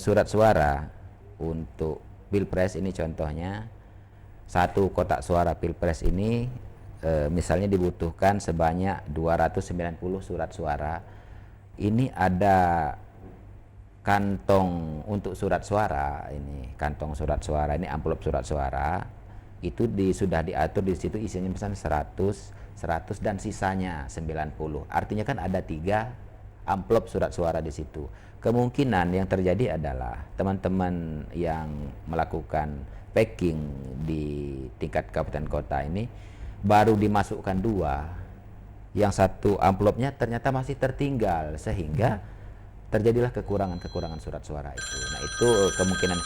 surat suara untuk Pilpres ini contohnya, satu kotak suara Pilpres ini misalnya dibutuhkan sebanyak 290 surat suara. Ini ada kantong untuk surat suara, ini kantong surat suara, ini amplop surat suara, itu sudah diatur di situ isinya misalnya 100 dan sisanya 90. Artinya kan ada 3 amplop surat suara di situ. Kemungkinan yang terjadi adalah teman-teman yang melakukan packing di tingkat kabupaten kota ini baru dimasukkan 2, yang satu amplopnya ternyata masih tertinggal, sehingga terjadilah kekurangan surat suara itu. Nah, itu kemungkinan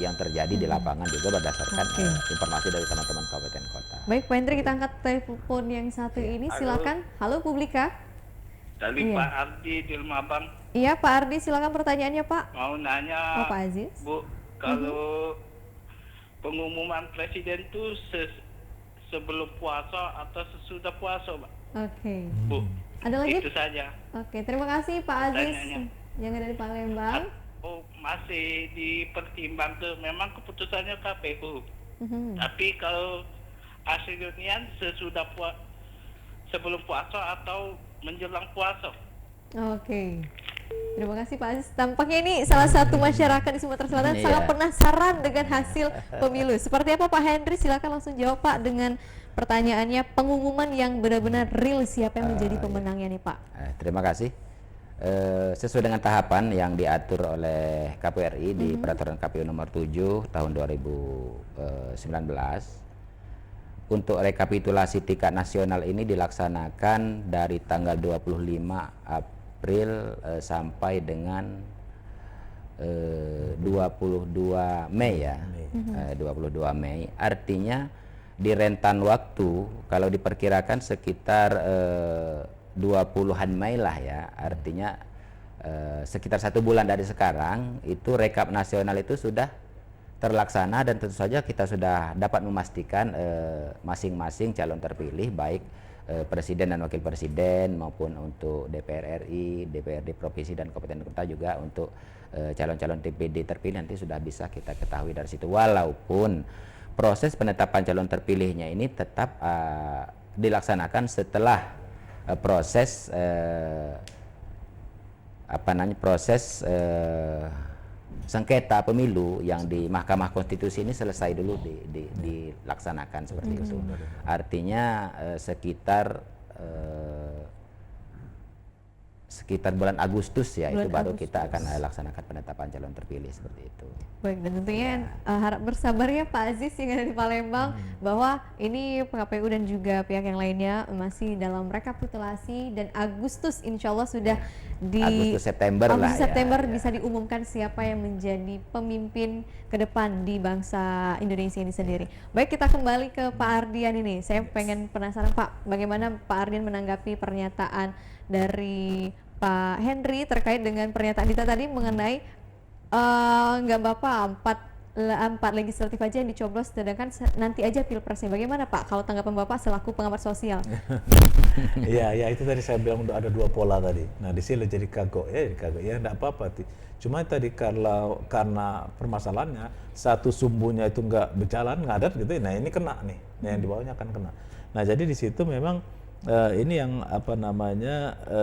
yang terjadi di lapangan juga berdasarkan informasi dari teman-teman kabupaten kota. Baik Pak Hendri, kita angkat telepon yang satu ini, silakan. Halo Publika. Dari Pak Ardi di Lumabang. Iya Pak Ardi, silakan pertanyaannya Pak. Mau nanya, Pak Aziz. Bu, kalau pengumuman presiden itu sebelum puasa atau sesudah puasa, Pak? Oke. Bu, Ada lagi? itu saja. Oke, terima kasih Pak Aziz Tanyanya. yang ada di Palembang. Oh, masih dipertimbangkan. Memang keputusannya KPU. Tapi kalau hasilnya sebelum puasa atau menjelang puasa? Oke. Terima kasih Pak Aziz. Tampaknya ini salah satu masyarakat di Sumatera Selatan Iya. sangat penasaran dengan hasil pemilu. Seperti apa Pak Hendri? Silakan langsung jawab Pak dengan pertanyaannya, pengumuman yang benar-benar real siapa yang menjadi pemenangnya nih Pak. Terima kasih. Sesuai dengan tahapan yang diatur oleh KPU RI di Peraturan KPU nomor 7 tahun 2019, untuk rekapitulasi tingkat nasional ini dilaksanakan dari tanggal 25 April sampai dengan 22 Mei ya. 22 Mei. Artinya di rentan waktu kalau diperkirakan sekitar 20-an Mei lah ya. Artinya sekitar 1 bulan dari sekarang itu rekap nasional itu sudah terlaksana, dan tentu saja kita sudah dapat memastikan masing-masing calon terpilih, baik presiden dan wakil presiden maupun untuk DPR RI, DPRD provinsi dan kabupaten kota, juga untuk calon-calon DPD terpilih nanti sudah bisa kita ketahui dari situ. Walaupun proses penetapan calon terpilihnya ini tetap dilaksanakan setelah proses sengketa pemilu yang di Mahkamah Konstitusi ini selesai dulu dilaksanakan seperti itu. Artinya sekitar bulan Agustus ya, itu baru kita akan laksanakan penetapan calon terpilih seperti itu. Baik, dan tentunya harap bersabar ya Pak Aziz yang ada di Palembang, bahwa ini KPU dan juga pihak yang lainnya masih dalam rekapitulasi, dan Agustus insya Allah sudah Agustus September bisa diumumkan siapa yang menjadi pemimpin ke depan di bangsa Indonesia ini sendiri. Baik, kita kembali ke Pak Ardian ini. Saya pengen penasaran Pak, bagaimana Pak Ardian menanggapi pernyataan dari Pak Hendri terkait dengan pernyataan Dita tadi mengenai nggak Bapak 4 legislatif aja yang dicoblos, sedangkan nanti aja pilpresnya. Bagaimana Pak kalau tanggapan Bapak selaku pengamat sosial? Ya itu tadi saya bilang udah ada 2 pola tadi. Nah di sini jadi kagok ya enggak apa-apa. Cuma tadi karena permasalahannya satu sumbunya itu nggak berjalan, ngadat gitu. Nah ini kena nih, yang di bawahnya akan kena. Nah jadi di situ memang ini yang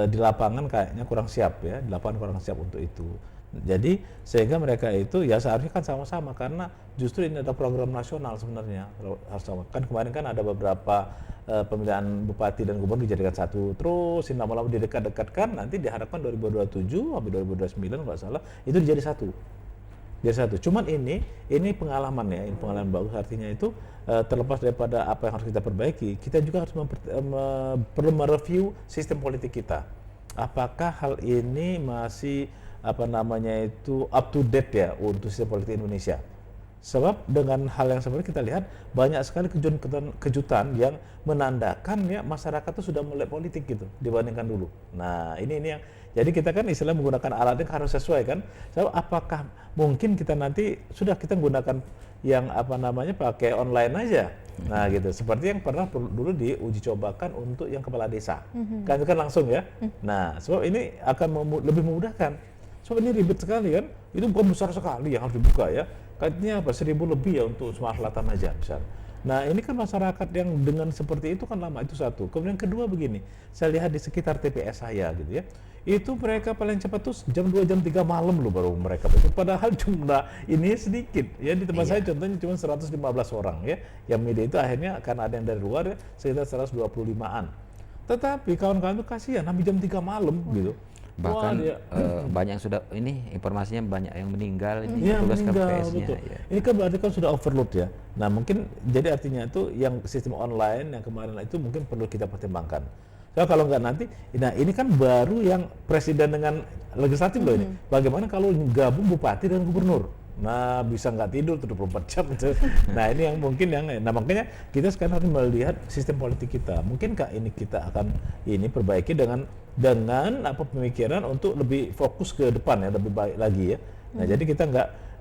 di lapangan kayaknya kurang siap ya, di lapangan kurang siap untuk itu. Jadi sehingga mereka itu ya seharusnya kan sama-sama, karena justru ini ada program nasional sebenarnya. Harus sama. Kan kemarin kan ada beberapa pemilihan bupati dan gubernur dijadikan satu, terus ini lama-lama didekat-dekatkan, nanti diharapkan 2027 sampai 2029 nggak salah itu dijadi satu. Jadi satu. Cuman ini pengalaman ya, ini pengalaman bagus, artinya itu terlepas daripada apa yang harus kita perbaiki, kita juga harus perlu mereview sistem politik kita. Apakah hal ini masih up to date ya untuk sistem politik Indonesia? Sebab dengan hal yang seperti kita lihat banyak sekali kejutan yang menandakan ya masyarakat itu sudah melek politik gitu dibandingkan dulu. Nah ini yang jadi kita kan istilah menggunakan alatnya harus sesuai kan. So, apakah mungkin kita nanti sudah kita menggunakan yang pakai online aja. Nah gitu, seperti yang pernah dulu diuji cobakan untuk yang kepala desa. Kan itu kan langsung ya. Nah sebab ini akan lebih memudahkan. Sebab ini ribet sekali kan. Itu bukan besar sekali yang harus dibuka ya. Katanya 1.000 lebih ya untuk Sumatera Selatan aja misalnya. Nah ini kan masyarakat yang dengan seperti itu kan lama, itu satu. Kemudian kedua begini, saya lihat di sekitar TPS saya gitu ya, itu mereka paling cepat tuh jam 2 jam 3 malam loh baru mereka itu. Padahal jumlah ini sedikit ya, di tempat saya contohnya cuma 115 orang ya, yang media itu akhirnya karena ada yang dari luar ya sekitar 125-an. Tetapi kawan-kawan itu kasihan sampai jam 3 malam gitu. Bahkan banyak yang sudah ini informasinya banyak yang meninggal ini ya, tugas meninggal, KPS-nya. Ya. Ini kan berarti kan sudah overload ya. Nah mungkin jadi artinya itu yang sistem online yang kemarin itu mungkin perlu kita pertimbangkan. So, kalau nggak nanti, nah ini kan baru yang presiden dengan legislatif loh ini. Bagaimana kalau gabung bupati dan gubernur? Nah bisa nggak tidur 24 jam itu. Nah ini yang mungkin nah makanya kita sekarang harus melihat sistem politik kita. Mungkinkah ini kita akan ini perbaiki dengan pemikiran untuk lebih fokus ke depan ya, lebih baik lagi ya. Nah jadi kita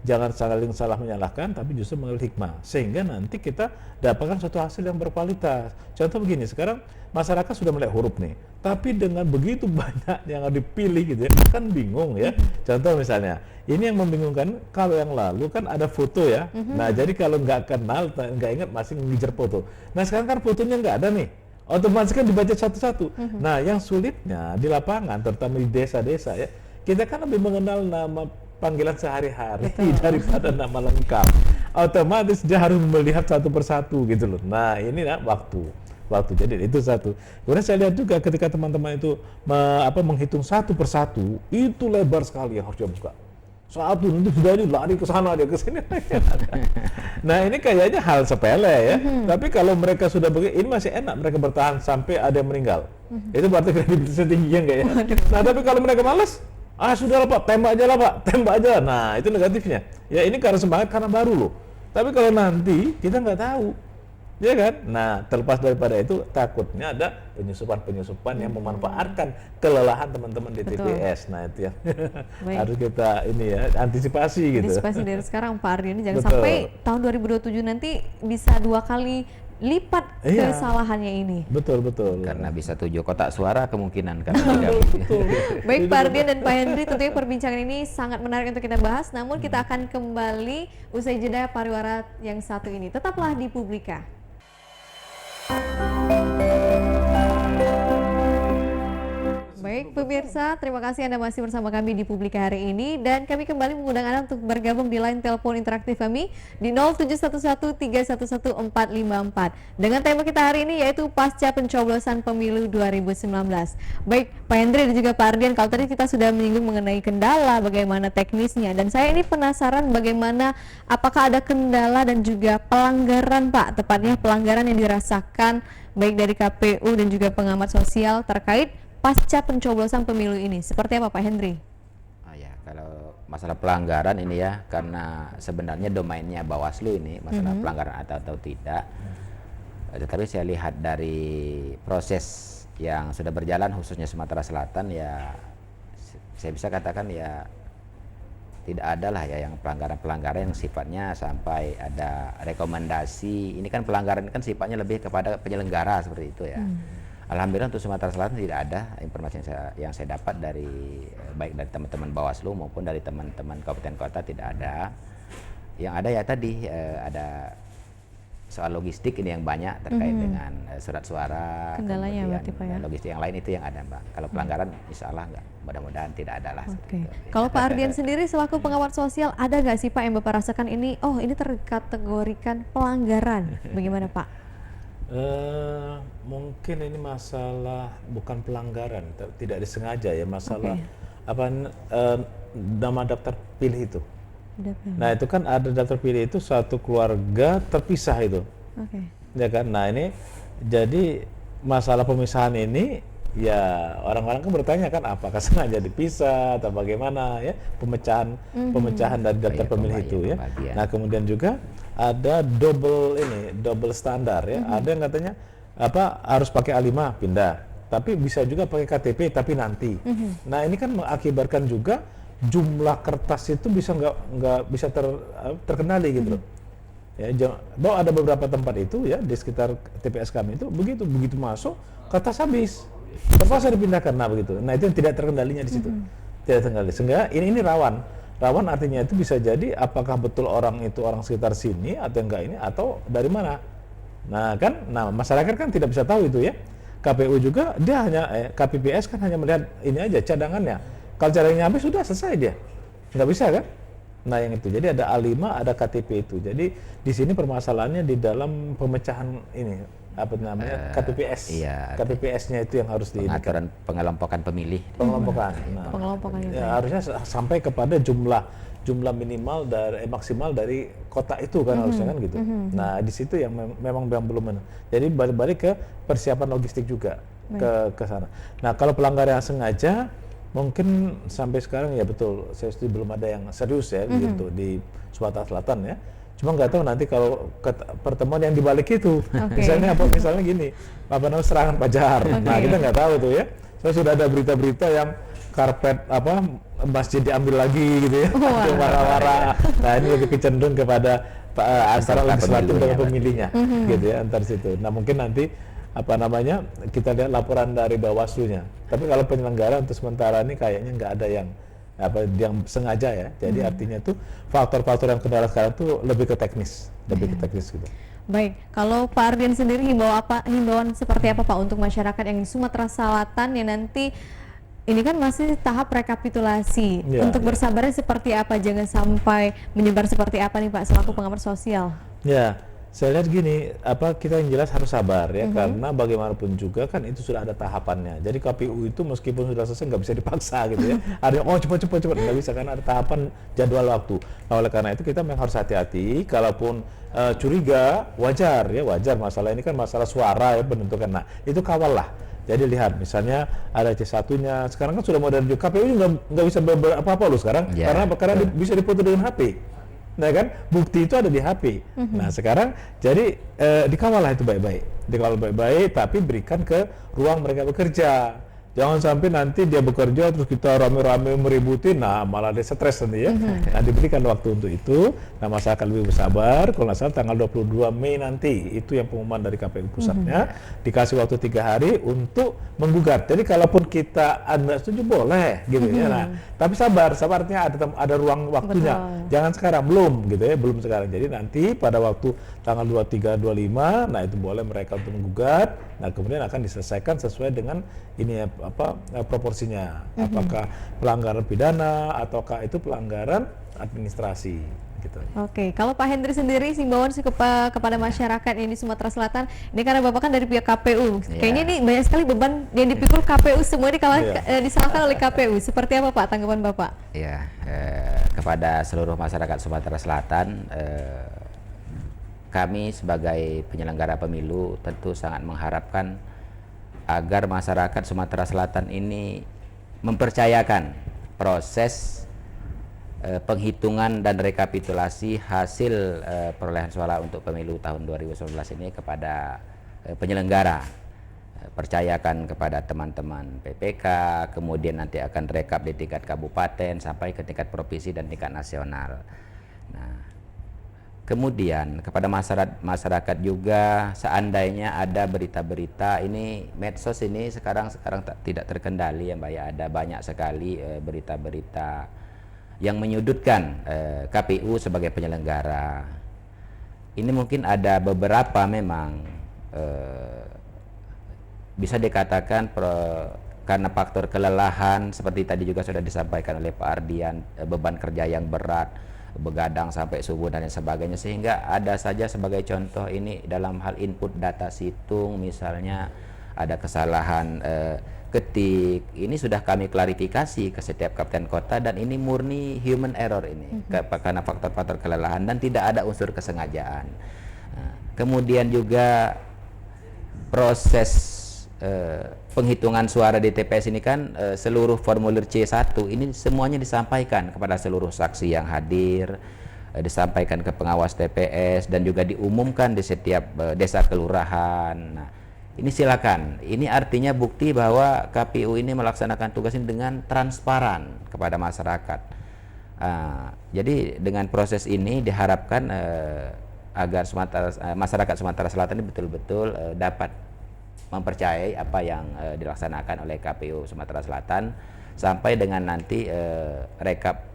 jangan salah menyalahkan, tapi justru mengambil hikmah sehingga nanti kita dapatkan suatu hasil yang berkualitas. Contoh begini, sekarang masyarakat sudah melek huruf nih, tapi dengan begitu banyak yang harus dipilih gitu ya, kan bingung ya. Contoh misalnya, ini yang membingungkan, kalau yang lalu kan ada foto ya. Nah jadi kalau nggak kenal, nggak ingat masih ngejar foto. Nah sekarang kan fotonya nggak ada nih, otomatis kan dibaca satu-satu. Nah yang sulitnya di lapangan, terutama di desa-desa ya, kita kan lebih mengenal nama panggilan sehari-hari daripada nama lengkap. Otomatis dia harus melihat satu persatu gitu loh. Nah ini waktu. Jadi itu satu. Kemudian saya lihat juga ketika teman-teman itu menghitung satu persatu, itu lebar sekali yang harus dia buka. Satu nanti sudah lari ke sana dia ke sini. Nah ini kayaknya hal sepele ya. Tapi kalau mereka sudah begini, ini masih enak mereka bertahan sampai ada yang meninggal. Itu berarti kredibilitasnya tinggi ya enggak ya? Nah tapi kalau mereka malas, sudah lah Pak, tembak aja. Nah itu negatifnya. Ya ini karena semangat karena baru loh. Tapi kalau nanti kita nggak tahu, ya kan? Nah terlepas daripada itu takutnya ada penyusupan yang memanfaatkan kelelahan teman-teman di TPS. Nah itu yang harus kita antisipasi gitu. Antisipasi dari sekarang Pak Ardian, jangan sampai tahun 2027 nanti bisa 2 kali lipat kesalahannya ini. Betul. Karena bisa 7 kotak suara kemungkinan karena Baik Pak Ardian dan Pak Hendri, tentunya perbincangan ini sangat menarik untuk kita bahas. Namun kita akan kembali usai jeda pariwara yang satu ini. Tetaplah di Publika. Baik pemirsa, terima kasih Anda masih bersama kami di Publika hari ini, dan kami kembali mengundang Anda untuk bergabung di line telepon interaktif kami di 0711311454 dengan tema kita hari ini yaitu pasca pencoblosan pemilu 2019. Baik Pak Hendri dan juga Pak Ardian, kalau tadi kita sudah menyinggung mengenai kendala, bagaimana teknisnya, dan saya ini penasaran bagaimana apakah ada kendala dan juga pelanggaran Pak, tepatnya pelanggaran yang dirasakan baik dari KPU dan juga pengamat sosial terkait pasca pencoblosan pemilu ini. Seperti apa Pak Hendri? Kalau masalah pelanggaran ini ya, karena sebenarnya domainnya Bawaslu ini, masalah pelanggaran atau tidak. Tetapi saya lihat dari proses yang sudah berjalan khususnya Sumatera Selatan ya, saya bisa katakan ya tidak ada lah ya yang pelanggaran-pelanggaran yang sifatnya sampai ada rekomendasi. Ini kan pelanggaran kan sifatnya lebih kepada penyelenggara seperti itu ya. Alhamdulillah untuk Sumatera Selatan tidak ada informasi yang saya dapat dari baik dari teman-teman Bawaslu maupun dari teman-teman kabupaten kota, tidak ada. Yang ada ya tadi ada soal logistik ini yang banyak terkait dengan surat suara, Kendalanya kemudian berarti, Pak, ya? logistik yang lain itu yang ada, Mbak. Kalau pelanggaran insya Allah enggak, mudah-mudahan tidak ada lah. Oke. seperti itu. Kalau Pak Ardian sendiri selaku pengamat sosial, ada nggak sih Pak yang Bapak rasakan ini, oh ini terkategorikan pelanggaran? Bagaimana Pak? Mungkin ini masalah bukan pelanggaran, tidak disengaja ya, masalah nama daftar pilih itu. Nah itu kan ada daftar pilih itu satu keluarga terpisah itu, ya kan? Nah ini jadi masalah pemisahan ini ya orang-orang kan bertanya kan apakah sengaja dipisah atau bagaimana ya pemecahan dari daftar pemilih itu ya. Nah kemudian juga ada double standar ya. Ada yang katanya harus pakai A5 pindah, tapi bisa juga pakai KTP tapi nanti. Nah ini kan mengakibatkan juga jumlah kertas itu bisa nggak bisa terkendali gitu loh. Ya, bahwa ada beberapa tempat itu ya di sekitar TPS kami itu begitu masuk kertas habis, terpaksa dipindahkan. Nah begitu. Nah itu yang tidak terkendalinya di situ, tidak terkendali. Sehingga ini rawan artinya itu bisa jadi apakah betul orang itu orang sekitar sini atau enggak ini atau dari mana. Nah masyarakat kan tidak bisa tahu itu ya. KPU juga dia hanya KPPS kan hanya melihat ini aja cadangannya. Kalau cadangannya habis sudah selesai dia, nggak bisa kan? Nah yang itu, jadi ada A5, ada KTP itu. Jadi di sini permasalahannya di dalam pemecahan ini apa namanya KPPS. Iya, KPPS-nya itu yang harus pengaturan pengelompokan pemilih. Pengelompokan. Nah, Pengelompokan itu. ya, harusnya sampai kepada jumlah minimal dari maksimal dari kota itu kan harusnya kan gitu. Nah di situ yang memang belum. Jadi balik ke persiapan logistik juga ke sana. Nah kalau pelanggaran yang sengaja mungkin sampai sekarang ya betul, saya setuju belum ada yang serius ya gitu di Sumatera Selatan ya. Cuma nggak tahu nanti kalau pertemuan yang dibalik itu, misalnya gini, serangan Pajar. Nah kita nggak tahu tuh ya. Saya sudah ada berita-berita yang karpet masjid diambil lagi gitu ya, wara-wara. Nah ini lebih kecenderung kepada antara legislatif dengan pemilihnya, gitu ya antar situ. Nah mungkin nanti kita lihat laporan dari Bawaslu-nya. Tapi kalau penyelenggara untuk sementara ini kayaknya nggak ada yang sengaja ya. Jadi artinya tuh faktor-faktor yang kendala sekarang tuh lebih ke teknis gitu. Baik, kalau Pak Ardian sendiri himbauan seperti apa Pak untuk masyarakat yang di Sumatera Selatan yang nanti ini kan masih tahap rekapitulasi, untuk bersabarnya seperti apa, jangan sampai menyebar seperti apa nih Pak selaku pengamat sosial? Ya. Saya lihat gini, kita yang jelas harus sabar ya, karena bagaimanapun juga kan itu sudah ada tahapannya. Jadi KPU itu meskipun sudah selesai nggak bisa dipaksa gitu ya. Ada cepat nggak bisa, karena ada tahapan jadwal waktu. Nah oleh karena itu kita memang harus hati-hati. Kalaupun curiga, wajar masalah ini kan masalah suara ya penentukan. Nah itu kawal lah. Jadi lihat misalnya ada C1-nya, sekarang kan sudah modern juga. KPU nggak bisa apa-apa loh sekarang, karena bisa dipoto dengan HP. Nah kan bukti itu ada di HP. Nah sekarang jadi dikawal itu baik-baik, tapi berikan ke ruang mereka bekerja. Jangan sampai nanti dia bekerja terus kita rame-rame meributin, nah malah dia stres nanti ya. Nah diberikan waktu untuk itu, nah masyarakat lebih bersabar. Kalau nggak salah tanggal 22 Mei nanti, itu yang pengumuman dari KPU pusatnya, dikasih waktu 3 hari untuk menggugat. Jadi kalaupun kita Anda setuju boleh gitu ya. Nah, tapi sabarnya ada ruang waktunya. Betul. Jangan sekarang, belum sekarang. Jadi nanti pada waktu tanggal 23, 25, nah itu boleh mereka untuk menggugat. Nah kemudian akan diselesaikan sesuai dengan ini proporsinya, apakah pelanggaran pidana ataukah itu pelanggaran administrasi gitu. Oke, kalau Pak Hendri sendiri himbauan kepada masyarakat yang di Sumatera Selatan, ini karena Bapak kan dari pihak KPU, kayaknya ini banyak sekali beban yang dipikul KPU semua disalahkan oleh KPU. Seperti apa Pak tanggapan Bapak? Ya, kepada seluruh masyarakat Sumatera Selatan, kami sebagai penyelenggara pemilu tentu sangat mengharapkan agar masyarakat Sumatera Selatan ini mempercayakan proses penghitungan dan rekapitulasi hasil perolehan suara untuk pemilu tahun 2019 ini kepada penyelenggara. Percayakan kepada teman-teman PPK, kemudian nanti akan rekap di tingkat kabupaten sampai ke tingkat provinsi dan tingkat nasional. Nah, kemudian kepada masyarakat juga, seandainya ada berita-berita, ini medsos ini sekarang tidak terkendali ya Mbak ya, ada banyak sekali berita-berita yang menyudutkan KPU sebagai penyelenggara. ini mungkin ada beberapa memang bisa dikatakan karena faktor kelelahan seperti tadi juga sudah disampaikan oleh Pak Ardian, beban kerja yang berat, begadang sampai subuh dan lain sebagainya, sehingga ada saja sebagai contoh ini dalam hal input data situng misalnya ada kesalahan ketik. Ini sudah kami klarifikasi ke setiap kapten kota dan ini murni human error ini karena faktor-faktor kelelahan dan tidak ada unsur kesengajaan. Kemudian juga proses penghitungan suara di TPS ini kan seluruh formulir C1 ini semuanya disampaikan kepada seluruh saksi yang hadir, disampaikan ke pengawas TPS dan juga diumumkan di setiap desa kelurahan. Nah, ini silakan. Ini artinya bukti bahwa KPU ini melaksanakan tugas ini dengan transparan kepada masyarakat. Jadi dengan proses ini diharapkan agar masyarakat Sumatera Selatan ini betul-betul dapat mempercayai apa yang dilaksanakan oleh KPU Sumatera Selatan sampai dengan nanti rekap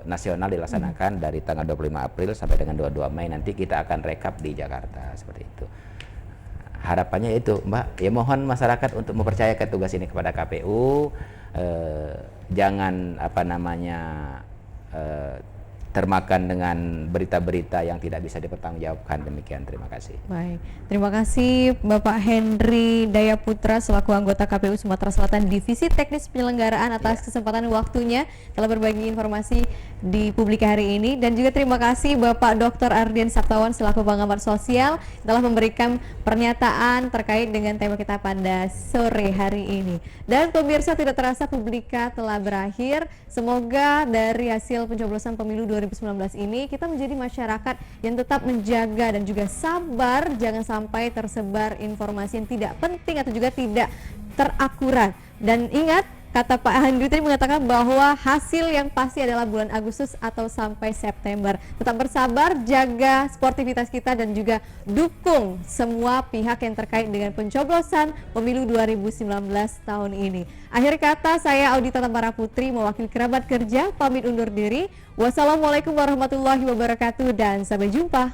nasional dilaksanakan dari tanggal 25 April sampai dengan 22 Mei nanti kita akan rekap di Jakarta seperti itu. Harapannya itu, Mbak, ya mohon masyarakat untuk mempercayakan tugas ini kepada KPU, jangan termakan dengan berita-berita yang tidak bisa dipertanggungjawabkan. Demikian, terima kasih. Baik, terima kasih Bapak Henry Daya Putra selaku anggota KPU Sumatera Selatan Divisi Teknis Penyelenggaraan atas kesempatan waktunya telah berbagi informasi di publik hari ini, dan juga terima kasih Bapak Dr. Ardian Saptawan selaku pengamat sosial telah memberikan pernyataan terkait dengan tema kita pada sore hari ini. Dan pemirsa, tidak terasa Publika telah berakhir. Semoga dari hasil pencoblosan pemilu 2019 ini kita menjadi masyarakat yang tetap menjaga dan juga sabar, jangan sampai tersebar informasi yang tidak penting atau juga tidak terakurat. Dan ingat, kata Pak Henry tadi mengatakan bahwa hasil yang pasti adalah bulan Agustus atau sampai September. Tetap bersabar, jaga sportivitas kita dan juga dukung semua pihak yang terkait dengan pencoblosan pemilu 2019 tahun ini. Akhir kata, saya Audita Tambara Putri mewakili kerabat kerja pamit undur diri. Wassalamualaikum warahmatullahi wabarakatuh dan sampai jumpa.